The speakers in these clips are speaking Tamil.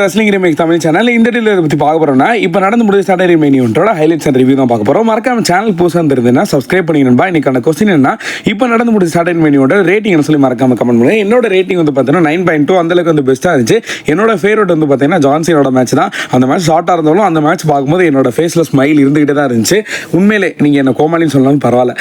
ரெஸ்லிங் ரீமேக் தமிழ் சேனல் இந்த டீலர் பற்றி பார்க்க போறோம்னா இப்போ நடந்து முடிஞ்ச சாட்டர்டே மெயின் ஈவென்ட்டோட ஹைலைட்ஸ் அண்ட் ரிவ்யூ தான் பார்க்க போறோம். மறக்காம சேனல் புதுசாக இருந்ததுன்னா சப்ஸ்கிரைப் பண்ணிக்கணும்பா. இன்னைக்கான கொஸ்டின் என்ன, இப்போ நடந்து முடிஞ்ச சாட்டர்டே மெயின் ஈவென்ட்டோட ரேட்டிங் என்ன சொல்லி மறக்காம கமெண்ட் பண்ணுங்க. என்னோட ரேட்டிங் வந்து பார்த்தீங்கன்னா 9.2 அந்த அளவுக்கு வந்து பெஸ்ட்டாக இருந்துச்சு. என்னோட ஃபேவரட் வந்து பார்த்தீங்கன்னா ஜான்சினோட மேட்ச் தான். அந்த மேட்ச் ஷார்ட்டாக இருந்தாலும் அந்த மேட்ச் பார்க்கும்போது என்னோட ஃபேஸில் ஸ்மைல் இருந்துகிட்டே தான் இருந்துச்சு. உண்மையிலே நீங்கள் என்ன கோமாளின்னு சொல்லலாம் பரவாயில்ல.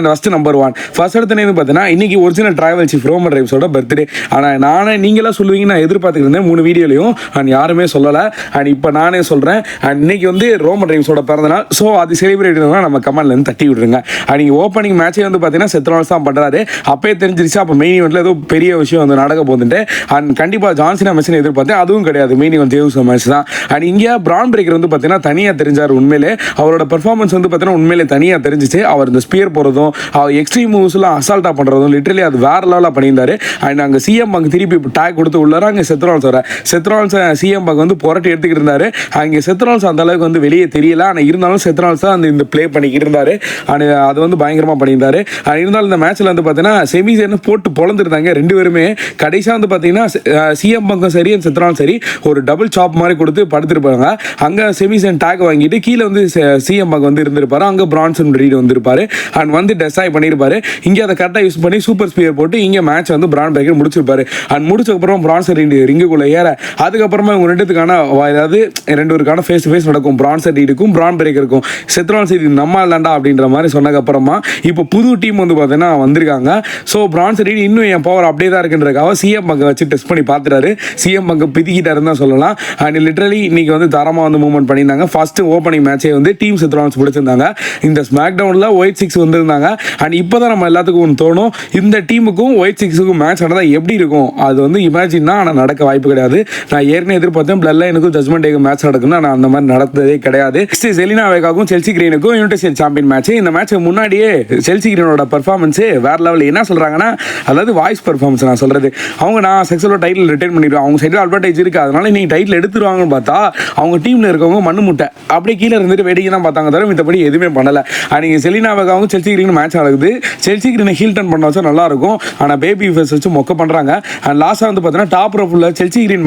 ஃபர்ஸ்ட் நம்பர் 1 ஃபர்ஸ்ட் எடுத்து பார்த்தீங்கன்னா இன்னைக்கு ஒரிஜினல் டிராவல் சீஃப் ரோமன் ரெய்ன்ஸோட பர்த்டே. ஆனால் நானே நீங்களாம் சொல்லுவீங்க நான் எதிர்பார்த்துக்கிட்டு இருந்தேன் 3 வீடியோலையும். அண்ட் யாருமே சொல்லலை. அண்ட் இப்போ நானே சொல்கிறேன். அண்ட் இன்னைக்கு வந்து ரோமன் ரெய்ன்ஸோட பிறந்தநாள். ஸோ அது செலிப்ரேட் நம்ம கமெண்ட்லேருந்து தட்டி விட்டுருங்க. அண்ட் நீங்கள் ஓப்பனிங் மேட்சே வந்து பார்த்தீங்கன்னா செத்ரோன்ஸ் தான் பண்ணுறாரு. அப்பயே தெரிஞ்சிருச்சு அப்போ மெயின் ஈவெண்ட்டில் ஏதோ பெரிய விஷயம் வந்து நடக்க போகுதுட்டு. அண்ட் கண்டிப்பாக ஜான்சினா மேட்ச்னு எதிர்பார்த்தேன். அதுவும் கிடையாது, மெயின் ஈவெண்ட் ஜேவுஸ் மேட்ச் தான். அண்ட் இங்கே பிரான் பிரேக்கர் வந்து பார்த்தீங்கன்னா தனியாக தெரிஞ்சார். உண்மையிலே அவரோட பெர்ஃபார்மன்ஸ் வந்து பார்த்தீங்கன்னா உண்மையிலே தனியாக தெரிஞ்சிச்சு. அவர் இந்த ஸ்பியர் போகிறதும் அவர் எக்ஸ்ட்ரீம் மூவ்ஸ்லாம் அசால்ட்டாக பண்ணுறதும் லிட்டரலி அது வேற லெவலாக பண்ணியிருந்தாரு. அண்ட் அங்கே சிஎம் பங்க் திருப்பி டேக் கொடுத்து உள்ளார அங்கே செத்ரோன்ஸ் வர செத்ரோன்ஸ் சிஎம் பங்க் வந்து புரட்டி எடுத்துக்கிட்டு இருந்தாரு. அங்கே செத்ரோன்ஸ் அந்த அளவுக்கு வந்து வெளியே தெரியல. ஆனால் இருந்தாலும் செத்ரோன்ஸ் தான் அந்த இந்த ப்ளே பண்ணிக்கிட்டு இருந்தாரு. அண்ட் அது வந்து பயங்கரமாக பண்ணியிருந்தாரு. இருந்தாலும் இந்த மேட்ச்சில் வந்து பார்த்தீங்கன்னா செமிஸ் என்ன போட்டு பொழந்துருந்தாங்க ரெண்டு பேருமே. கடைசியாக வந்து பார்த்தீங்கன்னா சிஎம் பங்கும் சரி செத்ரோன்ஸ் சரி ஒரு டபுள் சாப் மாதிரி கொடுத்து படுத்திருப்பாங்க. அங்கே செமிசன் டேக் வாங்கிட்டு கீழே வந்து சிஎம் பங்க் வந்து இருந்திருப்பாரு. அங்கே பிரான்சன் ரீட் வந்திருப்பாரு. அண்ட் வந்து டெஸ்டாய் பண்ணியிருப்பாரு. இங்கே அதை கரெக்டாக யூஸ் பண்ணி சூப்பர் ஸ்பியர் போட்டு இங்கே மேட்ச் வந்து பிரான் பிரேக்கர் முடிச்சிருப்பாரு. அண்ட் முடிச்சதுக்கப்புறம் பிரான்சன் ரீட் ரிங்குக்குள்ளே ஏற அதுக்கப்புறமா இவங்க ரெண்டுத்துக்கான அதாவது ரெண்டு பேருக்கான ஃபேஸ் டு ஃபேஸ் நடக்கும். பிரான்சன் ரீடுக்கும் பிரான் பிரேக்கருக்கும். செத்ரோன்ஸ் இது நம்ம இல்லண்டா அப்படின்ற மாதிரி சொன்னதுக்கப்புறமா இப்போ புது டீம் வந்து பார்த்தீங்கன்னா வந்திருக்காங்க. ஸோ பிரான்சன் ரீட் இன்னும் என் பவர் அப்படியே தான் இருக்குன்றதுக்காக சிஎம் பங்கை வச்சு டெஸ்ட் பண்ணி பார்த்துட்டாரு. சிஎம் பங்கை பிதிக்கிட்டாருன்னு தான் சொல்லலாம். அண்ட் லிட்டரலி இன்னைக்கு வந்து தரமாக வந்து மூவ்மெண்ட் பண்ணியிருந்தாங்க. ஃபர்ஸ்ட் ஓப்பனிங் மேட்சே வந்து டீம் செத்ரோன்ஸ் பிடிச்சிருந்தாங்க. இந்த ஸ்மாக் டவுனில் ஒயிட் 6 வந்திருந்தாங்க. அண்ட் இப்போ தான் நம்ம எல்லாத்துக்கும் ஒன்று தோணும், இந்த டீமுக்கும் ஒயிட் 6க்கும் மேட்ச் நடந்தால் எப்படி இருக்கும். அது வந்து இமேஜின் தான், ஆனால் நடக்க வாய்ப்பு கிடையாது. நான் ஏற்கனவே எதிர்பார்த்தேன் பிளட் லைனுக்கும் ஜட்மெண்ட் டேக்கு மேட்ச் நடக்குன்னு. நான் அந்த மாதிரி நடந்ததே கிடையாது. செலினா வேகாவுக்கும் செல்சி கிரீனுக்கும் யுனைடெட் சாம்பியன் மேட்ச். இந்த மேட்ச் முன்னாடியே செல்சி கிரீனோட பர்ஃபார்மன்ஸ் வேற லெவல். என்ன சொல்றாங்கன்னா அதாவது வாய்ஸ் பர்ஃபார்மன்ஸ் நான் சொல்றது, அவங்க நான் செக்ஸுவல் டைட்டில் ரிட்டைன் பண்ணிடுவேன், அவங்க சைடில் அட்வான்டேஜ் இருக்கு, அதனால நீங்க டைட்டில் எடுத்துருவாங்கன்னு பார்த்தா அவங்க டீம்ல இருக்கவங்க மண்ணு முட்டை அப்படியே கீழே இருந்துட்டு வேடிக்கை தான் பார்த்தாங்க தவிர மித்தபடி எதுவுமே பண்ணல. அன்னைக்கு செலினா வேகாவும் செல்சி கிரீன் மேட்ச் நடக்குது. செல்சி கிரீனை ஹீல் டர்ன் பண்ண வச்சா நல்லா இருக்கும். ஆனால் பேபி ஃபேஸ் வச்சு மொக்க பண்றாங்க. அண்ட் லாஸ்ட்டாக வந்து பார்த்தீங்கன்னா டாப் ரோஃபுல்ல செல்சி கிரீன்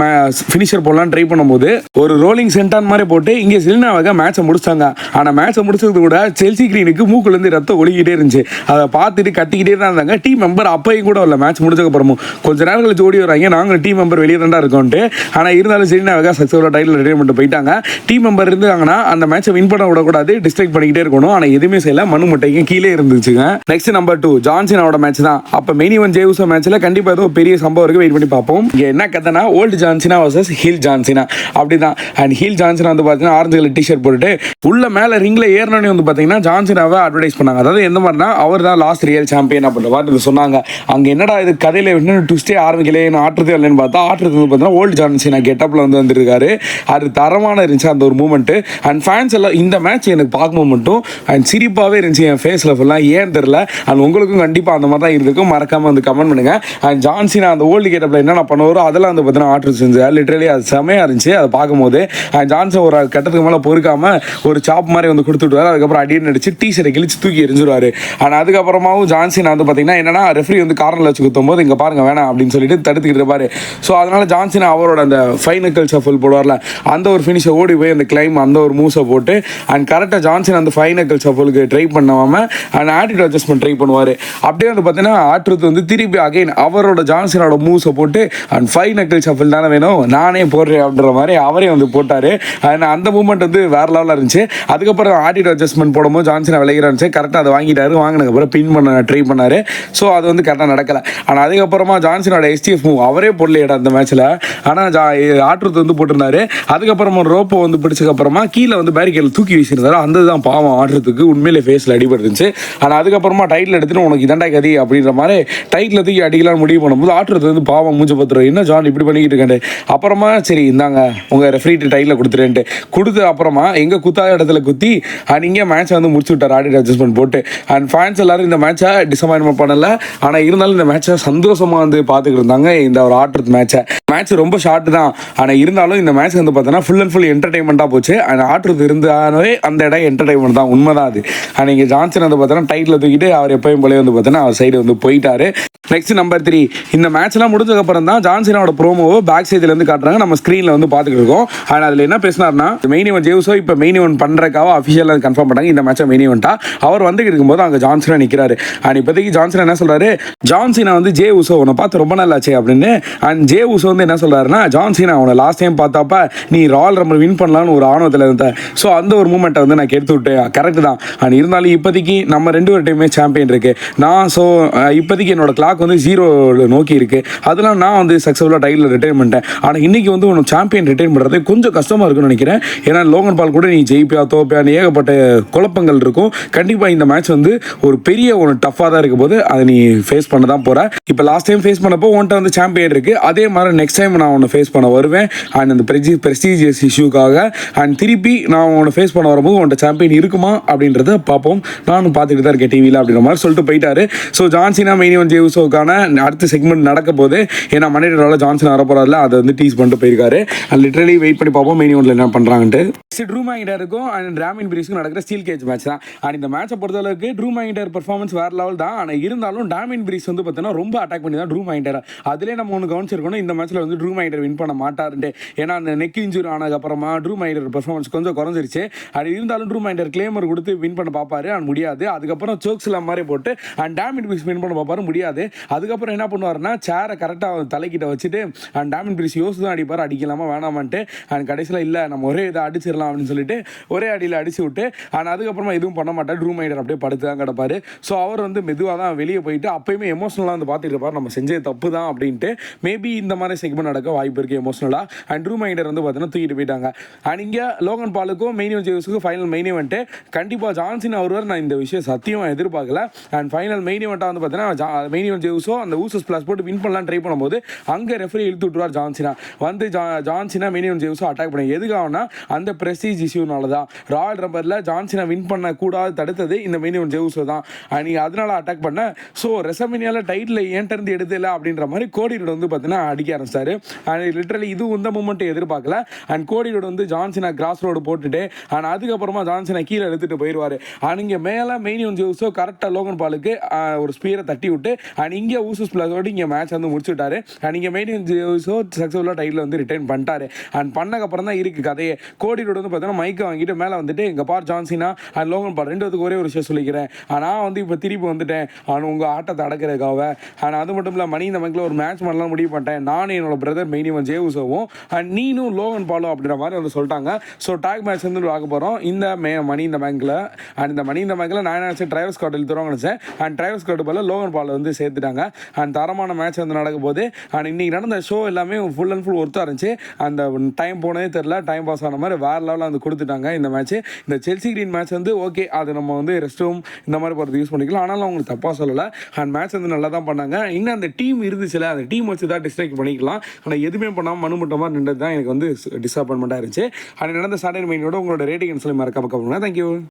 ஃபினிஷர் போடலாம் ட்ரை பண்ணும்போது ஒரு ரோலிங் சென்டான் மாதிரி போட்டு இங்கே செலினா வேகா மேட்சை முடிச்சாங்க. ஆனால் மேட்சை முடிச்சது கூட செல்சி கிரீனுக்கு மூக்குலேருந்து ரத்தம் ஒழுகிட்டே இருந்துச்சு. அதை பார்த்துட்டு கத்திக்கிட்டே தான் இருந்தாங்க. டீம் மெம்பர் அப்பையும் கூட இல்லை மேட்ச் முடிச்சதுக்கப்புறமும் கொஞ்ச நேரம் கழிச்சு ஓடி வராங்க, நாங்கள் டீம் மெம்பர் வெளியே தான் இருக்கோன்ட்டு. ஆனால் இருந்தாலும் செலினா வேகா சக்ஸஸ்ஃபுல்லாக டைட்டில் ரிட்டைர்மெண்ட் போயிட்டாங்க. டீம் மெம்பர் இருந்தாங்கன்னா அந்த மேட்சை வின் பண்ண விடக்கூடாது, டிஸ்ட்ராக்ட் பண்ணிக்கிட்டே இருக்கணும். ஆனால் எதுவுமே செய்யல, மண்ணு முட்டைக்கும் கீழே இருந்துச்சுங்க. நெக்ஸ்ட் நம்பர் 2 ஜான்சினாவோட மேட்ச் தான். அப்போ மெயின் ஈவென்ட் ஜேவுஸ் மேட்ச்சில் கண்டிப்பாக ஏதோ பெரிய சம்பவம் இருக்கு, வெயிட் பண்ணி பார்ப்போம். இங்கே என்ன கதைனா old John Cena versus heel John Cena அப்படிதான். அண்ட் ஹீல் ஜான்சினா வந்து பார்த்தீங்கன்னா ஆரஞ்சு கலர் டிஷர்ட் போட்டுட்டு உள்ள மேலே ரிங்கில் ஏறினோடனே வந்து பார்த்தீங்கன்னா ஜான்சினாவை அட்வர்டைஸ் பண்ணாங்க. அதாவது எந்த மாதிரினா அவர் தான் லாஸ்ட் ரியல் சாம்பியன் அப்படின்ற மாதிரி சொன்னாங்க. அங்கே என்னடா இது கதையில் இன்னும் ட்விஸ்டே ஆரம்பிக்கல, ஆட்டுறது இல்லைன்னு பார்த்தா ஆட்டுறது வந்து பார்த்தீங்கன்னா ஓல்டு ஜான்சினா கெட்டப்பில் வந்து வந்துருக்காரு. அது தரமான இருந்துச்சு அந்த ஒரு மூமெண்ட்டு. அண்ட் ஃபேன்ஸ் எல்லாம் இந்த மேட்ச் எனக்கு பார்க்கும்போது மட்டும் அண்ட் சிரிப்பாகவே இருந்துச்சு என் ஃபேஸில் ஃபுல்லாக, ஏன் தெரில. அண்ட் உங்களுக்கும் கண்டிப்பாக அந்த மாதிரி தான் இருக்கும், மறக்காமல் வந்து கமெண்ட் பண்ணுங்க. அண்ட் ஜான்சினா அந்த ஓல்டு கெட்டப்பில் என்னென்ன பண்ணுவாரோ அதெல்லாம் வந்து பார்த்தீங்கன்னா ஆட்ரு செஞ்சார். லிட்டரலி அது செமையாக இருந்துச்சு அதை பார்க்கும்போது. அண்ட் ஜான்சன் ஒரு கட்டத்துக்கு மேலே பொறுக்காம ஒரு சாப் மாதிரி வந்து கொடுத்துட்டுவார். அதுக்கப்புறம் அடின்னு அடிச்சு டீஷர்ட்டை கிழிச்சு தூக்கி எரிஞ்சிருவாரு. ஆனால் அதுக்கப்புறமாவும் ஜான்சினா வந்து பார்த்தீங்கன்னா என்னன்னா ரெஃப்ரி வந்து கார்னரில் வச்சு குத்தும் போது இங்கே பாருங்க வேணாம் அப்படின்னு சொல்லிட்டு தடுத்துக்கிட்டு இருப்பாரு. ஸோ அதனால ஜான்சினா அவரோட அந்த ஃபைனல் ஷஃபிள் போடுவார்ல அந்த ஒரு ஃபினிஷை ஓடி போய் அந்த கிளைம் அந்த ஒரு மூவ்ஸை போட்டு அண்ட் கரெக்டாக ஜான்சன் அந்த ஃபைனல் ஷஃபிளுக்கு ட்ரை பண்ணாமல் அண்ட் ஆட்டிடியூட் அட்ஜஸ்ட்மெண்ட் ட்ரை பண்ணுவார். அப்படியே வந்து பார்த்தீங்கன்னா ஆட்ருத்து வந்து திருப்பி அகைன் அவரோட ஜான்சனோட மூவ்ஸை போட்டு அண்ட் ஃபைனல் ஷஃபிள் தானே வேணும் நானே போடுறேன் அப்படின்ற மாதிரி அவரே வந்து போட்டார். அந்த மூமெண்ட் வந்து வேற லெவலாக இருந்துச்சு. அதுக்கப்புறம் ஆட்டிடியூட் அட்ஜஸ்ட்மெண்ட் போடும்போது ஜான்சனை விளையாட இருந்துச்சு. கரெக்டாக அதை வாங்கிட்டாரு. வாங்கினதுக்கப்புறம் பின் பண்ண ட்ரை பண்ணார். ஸோ அது வந்து கரெக்டாக நடக்கலை. ஆனால் அதுக்கப்புறமா ஜான்சனோட எஸ்டிஎஃப் மூவ் அவரே போடலையடா அந்த மேட்ச்சில். ஆனால் ஆட்ருத்து வந்து போட்டிருந்தாரு. அதுக்கப்புறமா ரோப்போ வந்து பிடிச்சதுக்கப்புறமா கீழே வந்து பேரிகேடில் தூக்கி வீசியிருந்தாரு. அந்த தான் பாவம் ஆட்ருத்துக்கு உண்மையிலே ஃபேஸில் அடிபட்டு இருந்துச்சு. ஆனால் அதுக்கப்புறமா டைட்டில் எடுத்துட்டு உனக்கு இதாண்டா கதி அப்படின்ற மாதிரி டைட்டில் தூக்கி அடிக்கலாம்னு முடிவு பண்ணும்போது ஆட்ருத்து வந்து பாவம் மூஞ்ச பத்துரும், என்ன ஜான் இப்படி பண்ணிக்கிட்டு இருக்கேன். அப்புறமா சரி இந்தாங்க உங்கள் ரெஃப்ரிட்டு டைட்டில் கொடுத்துருன்ட்டு கொடுத்து அப்புறமா எங்கே குத்தாத இடத்துல குத்தி அண்ட் இங்கே மேட்சை வந்து முடிச்சு விட்டார் ஆடிட் அட்ஜஸ்ட்மெண்ட் போட்டு. அண்ட் ஃபேன்ஸ் எல்லாரும் இந்த மேட்சை டிசப்பாயின்மெண்ட் பண்ணலை. ஆனால் இருந்தாலும் இந்த மேட்சை சந்தோஷமாக வந்து பார்த்துக்கிட்டு இருந்தாங்க. இந்த ஒரு ஆட்ருத் மேட்ச் ரொம்ப ஷார்ட் தான். ஆனால் இருந்தாலும் இந்த மேட்ச் வந்து பார்த்தோன்னா ஃபுல் அண்ட் ஃபுல் என்டர்டைன்மெண்ட்டாக போச்சு. அண்ட் ஆட்ருத் இருந்தாலே அந்த இடம் என்டர்டைன்மெண்ட் தான், உண்மை தான் அது. ஆனால் இங்கே ஜான்சன் வந்து பார்த்தோன்னா டைட்டில் தூக்கிட்டு அவர் எப்பயும் போல வந்து பார்த்தோன்னா அவர் சைடு வந்து போயிட்டாரு. நெக்ஸ்ட் நம்பர் 3 இந்த மேட்ச்லாம் முடிஞ்சதுக்கப்புறம் தான் ஜான்சனோட ப்ரோமோவை பேக் சைட்லேருந்து காட்டுறாங்க, நம்ம ஸ்க்ரீனில் வந்து பார்த்துட்டு இருக்கோம். அண்ட் அதில் என்ன பேசினார்னா, மெயின் ஈவென்ட் ஜேவுசோ இப்போ மெயின் ஈவென்ட் பண்ணுறக்காக அஃபிஷியலாக கன்ஃபார்ம் பண்ணாங்க இந்த மேட்சை மெயின் ஈவெண்ட்டா. அவர் வந்துட்டு இருக்கும்போது அங்கே ஜான்சனா நிற்கிறாரு. அண்ட் இப்போதைக்கு ஜான்சனா என்ன சொல்கிறாரு, ஜான்சினா வந்து ஜே உசோ உன்னை பார்த்து ரொம்ப நாள் ஆச்சு அப்படின்னு. அண்ட் ஜே உசோ வந்து என்ன சொல்கிறாருன்னா, ஜான்சினா அவனை லாஸ்ட் டைம் பார்த்தாப்ப நீ ராயல் ரம்பிள் வின் பண்ணலான்னு ஒரு ஆணவத்தில் இருந்த, ஸோ அந்த ஒரு மூமெண்ட்டை வந்து நான் கெடுத்து விட்டேன். கரெக்ட் தான். அண்ட் இருந்தாலும் இப்போதைக்கு நம்ம 2 டைமே சாம்பியன் இருக்கு நான். ஸோ இப்போதைக்கு என்னோட கிளாக் வந்து 0 நோக்கி இருக்கு. அதெல்லாம் நான் வந்து சக்ஸஸ்ஃபுல்லாக டைட்டில் ரிட்டைன் பண்ணிட்டேன். ஆனால் இன்னைக்கு வந்து உனக்கு சாம்பியன் ரிட்டைன் பண்ணுறது கொஞ்சம் கஷ்டமாக இருக்குன்னு நினைக்கிறேன். ஏன்னா லோகன் பால் கூட நீ ஜெயிப்பியா தோப்பியான்னு ஏகப்பட்ட குழப்பங்கள் இருக்கும். கண்டிப்பாக இந்த மேட்ச் வந்து ஒரு பெரிய ஒரு டஃப்பாக தான் இருக்கும் போது அதை நீ ஃபேஸ் பண்ண தான் போகிற. இப்போ லாஸ்ட் டைம் ஃபேஸ் பண்ணப்போ உன்ட்ட வந்து சாம்பியன் இருக்கு. அதே மாதிரி நெக்ஸ்ட் டைம் நான் உன்னை ஃபேஸ் பண்ண வருவேன். அண்ட் அந்த ப்ரெஸ்டீஜியஸ் இஷ்யூக்காக அண்ட் திருப்பி நான் உன்னை ஃபேஸ் பண்ண வரும்போது உன்ட்ட சாம்பியன் இருக்குமா அப்படின்றத பார்ப்போம். நானும் பார்த்துட்டு தான் இருக்கேன் டிவியில் அப்படின்ற மாதிரி சொல்லிட்டு போயிட்டாரு. So John Cena main event Jey உசோக்கான அடுத்த செக்மெண்ட் நடக்க போது. ஏன்னா மண்டேடால ஜான்சன் வரப்போறாருல, அதை வந்து டீஸ் பண்ணிட்டு போயிருக்காரு. அண்ட் லிட்டரலி வெயிட் பண்ணி பார்ப்போம் மெயின் ஈவெண்ட்ல என்ன பண்றாங்கன்ட்டு. ட்ரூ மேக்கின்டருக்கும் அண்ட் ராமின் பிரீஸ்க்கும் நடக்கிற ஸ்டீல் கேஜ் மேட்ச் தான். அண்ட் இந்த மேட்சை பொறுத்தளவுக்கு ட்ரூ மேக்கின்டர் பெர்ஃபார்மன்ஸ் வேற லெவல் தான். ஆனால் இருந்தாலும் டாமின் பிரீஸ் வந்து பார்த்தீங்கன்னா ரொம்ப அட்டாக் பண்ணி தான் ட்ரூ மேக்கின்டர். அதிலே நம்ம ஒன்று கவனிச்சிருக்கணும், இந்த மேட்ச்ல வந்து ட்ரூ மேக்கின்டர் வின் பண்ண மாட்டாருன்ட்டு. ஏன்னா அந்த நெக் இன்ஜுரி ஆனதுக்கப்புறமா ட்ரூ மேக்கின்டர் பெர்ஃபார்மன்ஸ் கொஞ்சம் குறைஞ்சிருச்சு. அது இருந்தாலும் ட்ரூ மேக்கின்டர் கிளேமர் கொடுத்து வின் பண்ண பார்ப்பாரு, அது முடியாது. அதுக்கப்புறம் சோக்ஸ்ல மாதிரி போட்டு அண்ட் டாமின் பிரீஸ் வின் பண்ண பார்ப்பாரு, முடியாது. அதுக்கப்புறம் என்ன பண்ணுவாருன்னா, சேரை கரெக்டாக தலைக்கிட்ட வச்சுட்டு அண்ட் டாமின் பிரீஸ் யோசிச்சு தான் அடிப்பார், அடிக்கலாமா வேணாமான்ட்டு. அண்ட் கடைசியில் இல்லை நம்ம ஒரே இதை அடிச்சிடலாம் அப்படின்னு சொல்லிட்டு ஒரே அடியில் அடிச்சு விட்டு அண்ட் அதுக்கப்புறமா எதுவும் பண்ண மாட்டார். ட்ரூ மேக்கின்டர் அப்படியே படுத்து தான் கிடப்பாரு. ஸோ அவர் வந்து மெதுவாக தான் வெளியே போயிட்டு அப்பயுமே எமோஷனலாக வந்து பார்த்துட்டு இருப்பார், நம்ம செஞ்சது தப்பு தான் அப்படின்ட்டு. மேபி இந்த மாதிரி செக்மெண்ட் நடக்க வாய்ப்பு இருக்குது எமோஷனலாக. அண்ட் ட்ரூ மேக்கின்டர் வந்து பார்த்தீங்கன்னா தூக்கிட்டு போயிட்டாங்க. அண்ட் இங்கே லோகன் பாலுக்கும் மெயின் ஈவென்ட் ஜேவுஸுக்கும் ஃபைனல் மெயின் ஈவெண்ட்டு. கண்டிப்பாக ஜான்சின் ஒருவர் நான் இந்த விஷயம் சத்தியமாக எதிர்பார்க்கல. அண்ட் ஃபைனல் மெயின் ஈவெண்ட்டாக வந்து பார்த்தீங்கன்னா மெயின் ஈவென்ட் ஜேவுஸோ அந்த ஊசஸ் பிளாஸ் போட்டு வின் பண்ணலாம் ட்ரை பண்ணும்போது அங்கே ரெஃபரி இழுத்து விட்டுருவார் ஜான்சினா. வந்து ஜான்சினா மெயின் ஈவென்ட் ஜேவுஸோ அட்டாக் பண்ணி எதுக்காகனா அந்த பிரஸ்டீஜ் இஷ்யூனால தான். ராயல் ரம்பரில் ஜான்சினா வின் பண்ணக்கூடாது தடுத்தது இந்த மெயின் ஈவென்ட் ஜேவுஸோ தான். நீங்கள் அதனால அட்டாக் பண்ண. ஸோ ரெசமினியாவில் டைட்டில் ஏன்ட்டு எடுத்துல அப்படின்ற மாதிரி கோடி ரோட் வந்து பார்த்தீங்கன்னா அடிக்க ஆரம்பிச்சாரு. அண்ட் லிட்டரலி இது இந்த மூமெண்ட்டை எதிர்பார்க்கல. அண்ட் கோடி ரோட் வந்து ஜான்சினா கிராஸ் ரோடு போட்டுட்டு அண்ட் அதுக்கப்புறமா ஜான்சினா கீழே எடுத்துட்டு போயிடுவார். அண்ட் இங்கே மேலே மெயின் ஈவென்ட் ஜேவுஸோ கரெக்டாக லோகன் பாலுக்கு ஒரு ஸ்பீரை தட்டி விட்டு அண்ட் இங்கே ஊசஸ் பிளஸோடு இங்கே மேட்ச் வந்து முடிச்சுட்டாரு. அண்ட் இங்கே மெயின் ஈவென்ட் ஜேவுஸோ சக்ஸஸ்ஃபுல்லாக டைட்டில் வந்து ரிட்டைன் பண்ணிட்டாரு. அண்ட் பண்ணக்கப்புறம் தான் இருக்குது கதையே. கோடி ரோடு வந்து பார்த்தீங்கன்னா மைக்கை வாங்கிட்டு மேலே வந்துட்டு இங்கே பார் ஜான்சினா அண்ட் லோகன் பால் ரெண்டுத்துக்கு ஒரே ஒரு விஷயம் சொல்லிக்கிறேன். நான் வந்து இப்போ திருப்பி வந்துட்டேன் ஆனால் உங்கள் ஆட்டத்தை அடக்கிறதுக்காக. அண்ட் அது மட்டும் இல்லை மணி இந்த மேக்கில் ஒரு மேட்ச் பண்ணலாம் முடிவு பண்ணிட்டேன். நானும் என்னோட பிரதர் மெயின் ஈவென்ட் ஜே உசோவும் அண்ட் நீனும் லோகன் பாலும் அப்படின்ற மாதிரி வந்து சொல்லிட்டாங்க. ஸோ டாக் மேட்ச் வந்து பார்க்க போகிறோம் இந்த மணி இந்த பேங்க்கில். அண்ட் இந்த மணி இந்த பேங்க்கில் நான் நினச்சேன் டிரைவர் ஸ்காட் எழுத்துருவாங்க நினச்சேன். அண்ட் டிரைவர் ஸ்காட் போல லோகன் பால் வந்து சேர்த்துட்டாங்க. அண்ட் தரமான மேட்ச் வந்து நடக்கும் போது அண்ட் இன்றைக்கி நடந்த ஷோ எல்லாமே ஃபுல் அண்ட் ஃபுல் ஒர்த்தாக இருந்துச்சு. அந்த டைம் போனதே தெரில, டைம் பாஸ் ஆன மாதிரி வேறு லெவலில் வந்து கொடுத்துட்டாங்க இந்த மேட்ச். இந்த செல்சி கிரீன் மேட்ச் வந்து ஓகே, அது நம்ம வந்து ரெஸ்ட் ரூம் இந்த மாதிரி போகிறது யூஸ் பண்ணிக்கலாம். ஆனாலும் அவங்களுக்கு தப்பாக சொல்லலை. அண்ட் மேட்ச் வந்து நல்லா தான் பண்ணாங்க. இன்னும் அந்த டீம் இருந்துச்சுல, அந்த டீம் வச்சு தான் டிஸ்ட்ராக்ட் பண்ணிக்கலாம். ஆனால் எதுவுமே பண்ணாமல் மனுமட்ட மாதிரி நின்றது தான் எனக்கு வந்து டிசப்பாயின்மெண்ட்டாக இருந்துச்சு. அது நடந்த சாட்டர்டே மைனோட உங்களோட ரேட்டிங் சொல்லி மறக்காம. தேங்க்யூ.